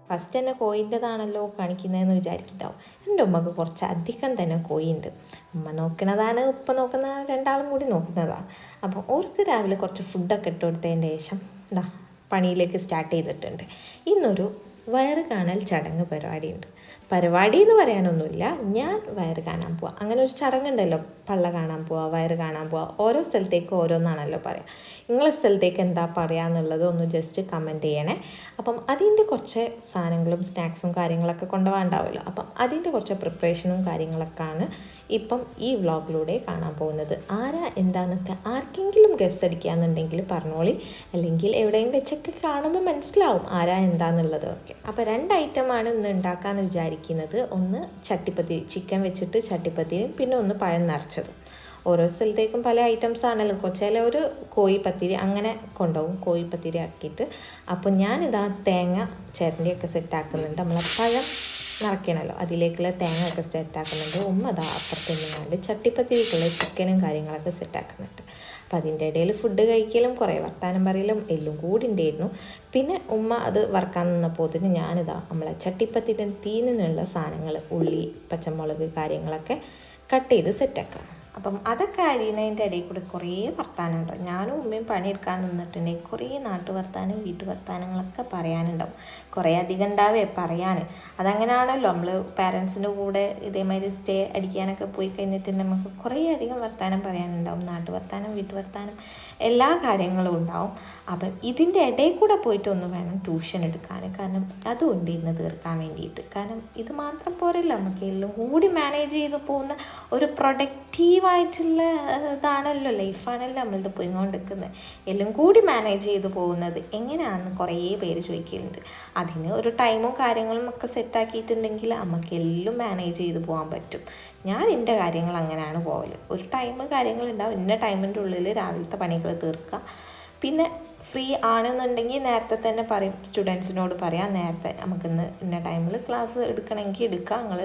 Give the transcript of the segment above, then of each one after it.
First തന്നെ കോയിൻ്റെതാണല്ലോ കാണിക്കുന്നതെന്ന് വിചാരിക്കുന്നുണ്ടാവും. എൻ്റെ ഉമ്മക്ക് കുറച്ച് അധികം തന്നെ കോഴിയുണ്ട്. ഉമ്മ നോക്കുന്നതാണ്, ഉപ്പ നോക്കുന്ന, രണ്ടാളും കൂടി നോക്കുന്നതാണ്. അപ്പം ഓർക്ക് രാവിലെ കുറച്ച് ഫുഡൊക്കെ ഇട്ട് കൊടുത്തതിൻ്റെ ശേഷം പണിയിലേക്ക് സ്റ്റാർട്ട് ചെയ്തിട്ടുണ്ട്. ഇന്നൊരു വയറ് കാണൽ ചടങ്ങ് പരിപാടിയുണ്ട്. പരിപാടി എന്ന് പറയാനൊന്നുമില്ല, ഞാൻ വയറ് കാണാൻ പോവാം. അങ്ങനെ ഒരു ചടങ്ങുണ്ടല്ലോ, പള്ള കാണാൻ പോവാം, വയറ് കാണാൻ പോവാം. ഓരോ സ്ഥലത്തേക്ക് ഓരോന്നാണല്ലോ പറയാം. നിങ്ങളെ സ്ഥലത്തേക്ക് എന്താ പറയുക എന്നുള്ളത് ഒന്ന് ജസ്റ്റ് കമൻറ്റ് ചെയ്യണേ. അപ്പം അതിൻ്റെ കുറച്ച് സാധനങ്ങളും സ്നാക്സും കാര്യങ്ങളൊക്കെ കൊണ്ടുപോകാണ്ടാവുമല്ലോ. അപ്പം അതിൻ്റെ കുറച്ച് പ്രിപ്പറേഷനും കാര്യങ്ങളൊക്കെയാണ് ഇപ്പം ഈ വ്ളോഗിലൂടെ കാണാൻ പോകുന്നത്. ആരാ എന്താണെന്നൊക്കെ ആർക്കെങ്കിലും ഗസ് അടിക്കുകയെന്നുണ്ടെങ്കിൽ പറഞ്ഞോളി, അല്ലെങ്കിൽ എവിടെയും വെച്ചൊക്കെ കാണുമ്പോൾ മനസ്സിലാവും ആരാ എന്താണെന്നുള്ളത് ഒക്കെ. അപ്പോൾ 2 ഐറ്റമാണ് ഇന്ന് ഉണ്ടാക്കാമെന്ന് വിചാരിക്കുന്നത്. ഒന്ന് ചട്ടിപ്പത്തിരി, ചിക്കൻ വെച്ചിട്ട് ചട്ടിപ്പത്തിരിയും, പിന്നെ ഒന്ന് പഴം നിറച്ചതും. ഓരോ സ്ഥലത്തേക്കും പല ഐറ്റംസ് ആണല്ലോ. ചിലവർ കോഴിപ്പത്തിരി അങ്ങനെ കൊണ്ടുപോകും, കോഴിപ്പത്തിരി ആക്കിയിട്ട്. അപ്പോൾ ഞാനിതാ തേങ്ങ ചിരണ്ടിയൊക്കെ സെറ്റാക്കുന്നുണ്ട്. നമ്മളെ പഴം നിറയ്ക്കണമല്ലോ, അതിലേക്കുള്ള തേങ്ങ ഒക്കെ സെറ്റാക്കുന്നുണ്ട്. ഉമ്മ അതാ അപ്പുറത്ത് നിന്നുകൊണ്ട് ചട്ടിപ്പത്തിരിക്കുള്ള ചിക്കനും കാര്യങ്ങളൊക്കെ സെറ്റാക്കുന്നുണ്ട്. അപ്പോൾ അതിൻ്റെ ഇടയിൽ ഫുഡ് കഴിക്കലും കുറേ വർത്താനം പറയലും എല്ലാം കൂടി ഉണ്ടായിരുന്നു. പിന്നെ ഉമ്മ അത് വറക്കാൻ നിന്നപ്പോൾ തന്നെ ഞാനിതാ നമ്മളെ ചട്ടിപ്പത്തിരി തീനിനുള്ള സാധനങ്ങൾ, ഉള്ളി, പച്ചമുളക് കാര്യങ്ങളൊക്കെ കട്ട് ചെയ്ത് സെറ്റാക്കാം. അപ്പം അതൊക്കെ അരിയുന്നതിൻ്റെ ഇടയിൽ കൂടെ കുറേ വർത്താനം ഉണ്ടാവും. ഞാനും ഉമ്മയും പണിയെടുക്കാൻ നിന്നിട്ടുണ്ടെങ്കിൽ കുറേ നാട്ടു വർത്താനം, വീട്ടു വർത്താനങ്ങളൊക്കെ പറയാനുണ്ടാവും. കുറേ അധികം ഉണ്ടാവേ പറയാൻ. അതങ്ങനെയാണല്ലോ, നമ്മൾ പാരൻസിൻ്റെ കൂടെ ഇതേമാതിരി സ്റ്റേ അടിക്കാനൊക്കെ പോയി കഴിഞ്ഞിട്ട് നമുക്ക് കുറേ അധികം വർത്താനം പറയാനുണ്ടാവും. നാട്ടു വർത്താനം, വീട്ടു വർത്താനം, എല്ലാ കാര്യങ്ങളും ഉണ്ടാവും. അപ്പം ഇതിൻ്റെ ഇടയിൽ കൂടെ പോയിട്ട് ഒന്ന് വേണം ട്യൂഷൻ എടുക്കാൻ. കാരണം അതുകൊണ്ട് ഇന്ന് തീർക്കാൻ വേണ്ടിയിട്ട്. കാരണം ഇത് മാത്രം പോരല്ലോ, നമുക്ക് എല്ലാം കൂടി മാനേജ് ചെയ്ത് പോകുന്ന ഒരു പ്രൊഡക്റ്റീവായിട്ടുള്ള ഇതാണല്ലോ, ലൈഫാണല്ലോ നമ്മളിത് പോയിക്കൊണ്ടിരിക്കുന്നത്. എല്ലാം കൂടി മാനേജ് ചെയ്ത് പോകുന്നത് എങ്ങനെയാണെന്ന് കുറേ പേര് ചോദിക്കലുണ്ട്. അതിന് ഒരു ടൈമും കാര്യങ്ങളും ഒക്കെ സെറ്റാക്കിയിട്ടുണ്ടെങ്കിൽ നമുക്ക് എല്ലാം മാനേജ് ചെയ്ത് പോകാൻ പറ്റും. ഞാൻ എൻ്റെ കാര്യങ്ങൾ അങ്ങനെയാണ് പോകല്. ഒരു ടൈം കാര്യങ്ങളുണ്ടാവും, ഇന്ന ടൈമിൻ്റെ ഉള്ളിൽ രാവിലത്തെ പണികൾ തീർക്കുക. പിന്നെ ഫ്രീ ആണെന്നുണ്ടെങ്കിൽ നേരത്തെ തന്നെ പറയും, സ്റ്റുഡൻസിനോട് പറയാം, നേരത്തെ നമുക്കിന്ന് ഇന്ന ടൈമിൽ ക്ലാസ് എടുക്കണമെങ്കിൽ എടുക്കാം, നിങ്ങൾ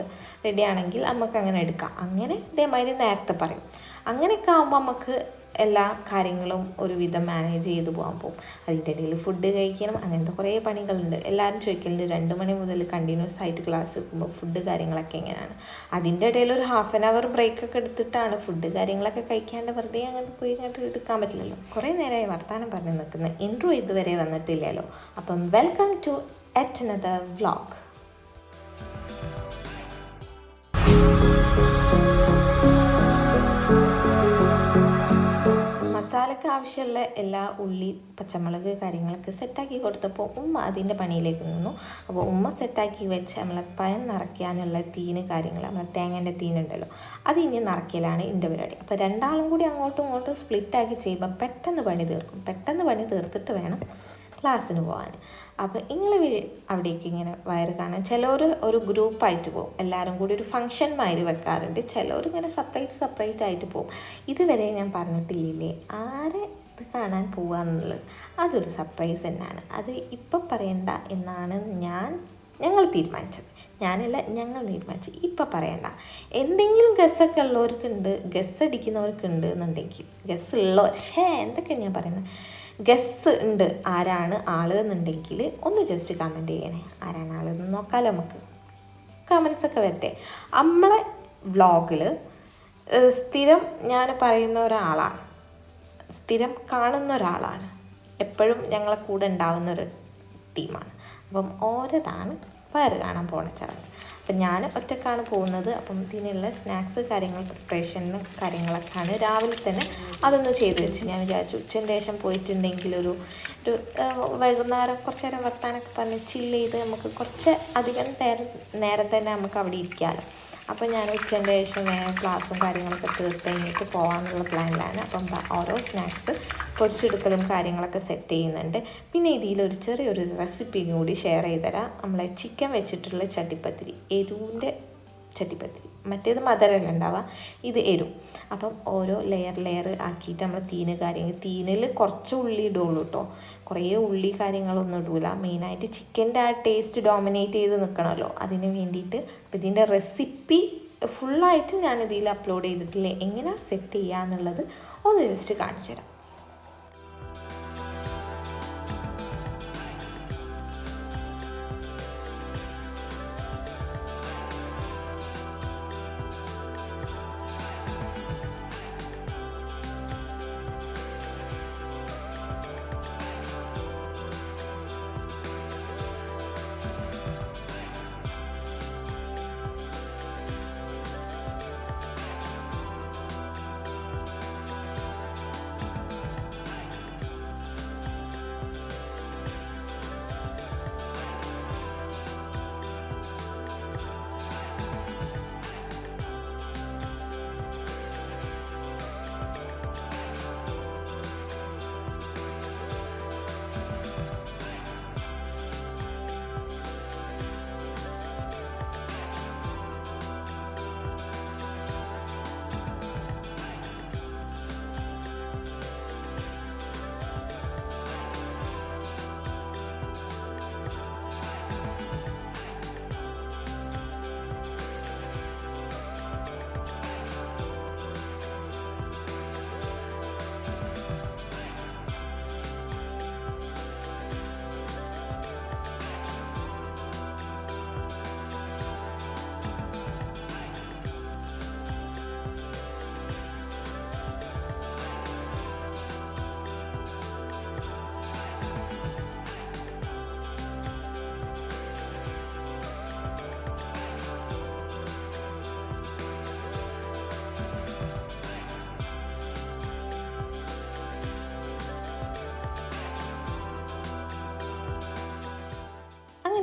റെഡി ആണെങ്കിൽ നമുക്ക് അങ്ങനെ എടുക്കാം. അങ്ങനെ ഇതേമാതിരി നേരത്തെ പറയും. അങ്ങനെയൊക്കെ ആകുമ്പോൾ നമുക്ക് എല്ലാ കാര്യങ്ങളും ഒരുവിധം മാനേജ് ചെയ്ത് പോകാൻ പോകും. അതിൻ്റെ ഇടയിൽ ഫുഡ് കഴിക്കണം, അങ്ങനത്തെ കുറേ പണികളുണ്ട്. എല്ലാവരും ചോദിക്കലുണ്ട് 2 മണി മുതൽ കണ്ടിന്യൂസ് ആയിട്ട് ക്ലാസ് എടുക്കുമ്പോൾ ഫുഡ് കാര്യങ്ങളൊക്കെ എങ്ങനെയാണ്. അതിൻ്റെ ഇടയിൽ ഒരു 1/2 hour ബ്രേക്കൊക്കെ എടുത്തിട്ടാണ് ഫുഡ് കാര്യങ്ങളൊക്കെ കഴിക്കാണ്ട് വെറുതെ അങ്ങനെ പോയി ഇങ്ങോട്ട് എടുക്കാൻ പറ്റില്ലല്ലോ. കുറേ നേരമായി വർത്താനം പറഞ്ഞ് നിൽക്കുന്നത്, ഇൻട്രോ ഇതുവരെ വന്നിട്ടില്ലല്ലോ. അപ്പം welcome to yet another vlog. മസാലയ്ക്ക് ആവശ്യമുള്ള എല്ലാ ഉള്ളി, പച്ചമുളക് കാര്യങ്ങളൊക്കെ സെറ്റാക്കി കൊടുത്തപ്പോൾ ഉമ്മ അതിൻ്റെ പണിയിലേക്ക് നിന്നു. അപ്പോൾ ഉമ്മ സെറ്റാക്കി വെച്ച് നമ്മളെ പഴം നിറയ്ക്കാനുള്ള തീന് കാര്യങ്ങൾ, നമ്മളെ തേങ്ങേൻ്റെ തീനുണ്ടല്ലോ, അത് ഇനി നിറയ്ക്കലാണ് എൻ്റെ പരിപാടി. അപ്പോൾ രണ്ടാളും കൂടി അങ്ങോട്ടും ഇങ്ങോട്ടും സ്പ്ലിറ്റാക്കി ചെയ്യുമ്പോൾ പെട്ടെന്ന് പണി തീർക്കും. പെട്ടെന്ന് പണി തീർത്തിട്ട് വേണം ക്ലാസ്സിന് പോകാൻ. അപ്പോൾ നിങ്ങൾ അവിടേക്ക് ഇങ്ങനെ വയറ് കാണാൻ ചിലർ ഒരു ഗ്രൂപ്പായിട്ട് പോകും, എല്ലാവരും കൂടി ഒരു ഫങ്ഷൻ മാതിരി വെക്കാറുണ്ട്. ചിലർ ഇങ്ങനെ സെപ്പറേറ്റ് ആയിട്ട് പോകും. ഇതുവരെ ഞാൻ പറഞ്ഞിട്ടില്ലേ ആരെ ഇത് കാണാൻ പോകാന്നുള്ളത്. അതൊരു സർപ്രൈസ് തന്നെയാണ്. അത് ഇപ്പം പറയണ്ട എന്നാണ് ഞങ്ങൾ തീരുമാനിച്ചത്. ഞങ്ങൾ തീരുമാനിച്ചു ഇപ്പം പറയണ്ട. എന്തെങ്കിലും ഗസ്സൊക്കെ ഉള്ളവർക്കുണ്ട്, ഗസ് അടിക്കുന്നവർക്കുണ്ട് എന്നുണ്ടെങ്കിൽ, ഗസ് ഉള്ളവർ എന്തൊക്കെ ഞാൻ പറയുന്നത്, ഗസ് ഉണ്ട് ആരാണ് ആൾ എന്നുണ്ടെങ്കിൽ ഒന്ന് ജസ്റ്റ് കമൻറ്റ് ചെയ്യണേ. ആരാണ് ആളെന്ന് നോക്കാമല്ലോ, നമുക്ക് കമൻസൊക്കെ വരട്ടെ. നമ്മളെ വ്ളോഗിൽ സ്ഥിരം ഞാൻ പറയുന്ന ഒരാളാണ്, സ്ഥിരം കാണുന്ന ഒരാളാണ്, എപ്പോഴും ഞങ്ങളെ കൂടെ ഉണ്ടാവുന്നൊരു ടീമാണ്. അപ്പം ഓരോതാണ് വയറ് കാണാൻ പോണ ചടങ്ങ്. അപ്പം ഞാൻ ഒറ്റക്കാണ് പോകുന്നത്. അപ്പം ഇതിനുള്ള സ്നാക്സ് കാര്യങ്ങൾ, പ്രിപ്പറേഷനും കാര്യങ്ങളൊക്കെയാണ് രാവിലെ തന്നെ അതൊന്ന് ചെയ്ത് വെച്ച്. ഞാൻ വിചാരിച്ചു ഉച്ചൻ്റെ ശേഷം പോയിട്ടുണ്ടെങ്കിൽ ഒരു വൈകുന്നേരം കുറച്ച് നേരം വർത്താനൊക്കെ പറഞ്ഞ് ചില്ല് ചെയ്ത് നമുക്ക് കുറച്ച് അധികം നേരം തന്നെ നമുക്ക് അവിടെ ഇരിക്കാമല്ലോ. അപ്പം ഞാൻ ഉച്ചൻ്റെ ശേഷം ക്ലാസ്സും കാര്യങ്ങളൊക്കെ തീർത്ത് കഴിഞ്ഞിട്ട് പോകാമെന്നുള്ള പ്ലാനിലാണ്. അപ്പം ഓരോ സ്നാക്സ് പൊരിച്ചെടുക്കലും കാര്യങ്ങളൊക്കെ സെറ്റ് ചെയ്യുന്നുണ്ട്. പിന്നെ ഇതിലൊരു ചെറിയൊരു റെസിപ്പി കൂടി ഷെയർ ചെയ്ത് തരാം. നമ്മളെ ചിക്കൻ വെച്ചിട്ടുള്ള ചട്ടിപ്പത്തിരി, എരിവിൻ്റെ ചട്ടിപ്പത്തിരി. മറ്റേത് മധുരമല്ല ഉണ്ടാവുക, ഇത് എരിവ്. അപ്പം ഓരോ ലെയർ ആക്കിയിട്ട് നമ്മൾ തീനിൽ കുറച്ച് ഉള്ളി ഇടുള്ളൂ കേട്ടോ, കുറേ ഉള്ളി കാര്യങ്ങളൊന്നും ഇടൂല. മെയിനായിട്ട് ചിക്കൻ്റെ ആ ടേസ്റ്റ് ഡോമിനേറ്റ് ചെയ്ത് നിൽക്കണമല്ലോ, അതിന് വേണ്ടിയിട്ട്. അപ്പം ഇതിൻ്റെ റെസിപ്പി ഫുള്ളായിട്ട് ഞാനിതിൽ അപ്ലോഡ് ചെയ്തിട്ടില്ലേ, എങ്ങനെയാണ് സെറ്റ് ചെയ്യുക എന്നുള്ളത് ഒന്ന് ജസ്റ്റ് കാണിച്ചു തരാം.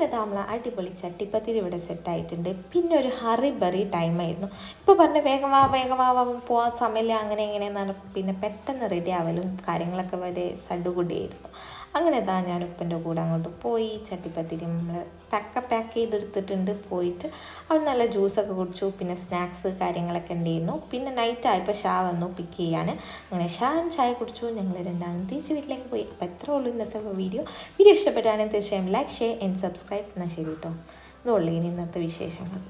ഇതാ നമ്മൾ അടിപൊളി ചട്ടിപ്പത്തിരി ഇവിടെ സെറ്റായിട്ടുണ്ട്. പിന്നെ ഒരു ഹറിബറി ടൈമായിരുന്നു. ഇപ്പോൾ പറഞ്ഞ് വേഗം വാ പോകാൻ സമയമില്ല അങ്ങനെ എങ്ങനെയെന്ന് പറഞ്ഞാൽ പിന്നെ പെട്ടെന്ന് റെഡി ആവലും കാര്യങ്ങളൊക്കെ വളരെ സഡുകുടിയായിരുന്നു. അങ്ങനെ ഇതാ ഞാൻ ഉപ്പൻ്റെ കൂടെ അങ്ങോട്ട് പോയി. ചട്ടിപ്പത്തിരി നമ്മൾ പാക്ക് ചെയ്തെടുത്തിട്ടുണ്ട്. പോയിട്ട് അവിടെ നല്ല ജ്യൂസൊക്കെ കുടിച്ചു. പിന്നെ സ്നാക്സ് കാര്യങ്ങളൊക്കെ ഉണ്ടായിരുന്നു. പിന്നെ നൈറ്റ് ആയപ്പോൾ ഷാ വന്നു പിക്ക് ചെയ്യാൻ. അങ്ങനെ ഷാൻ ചായ കുടിച്ചു. ഞങ്ങൾ രണ്ടാളും തിരിച്ച് വീട്ടിലേക്ക് പോയി. അപ്പോൾ എത്ര ഉള്ളൂ ഇന്നത്തെ വീഡിയോ ഇഷ്ടപ്പെട്ടാണെങ്കിൽ തീർച്ചയായും ലൈക്ക്, ഷെയർ ആൻഡ് സബ്സ്ക്രൈബ്. എന്നാൽ ശരി കേട്ടോ. ഇതുള്ളൂ ഇനി ഇന്നത്തെ വിശേഷങ്ങൾ.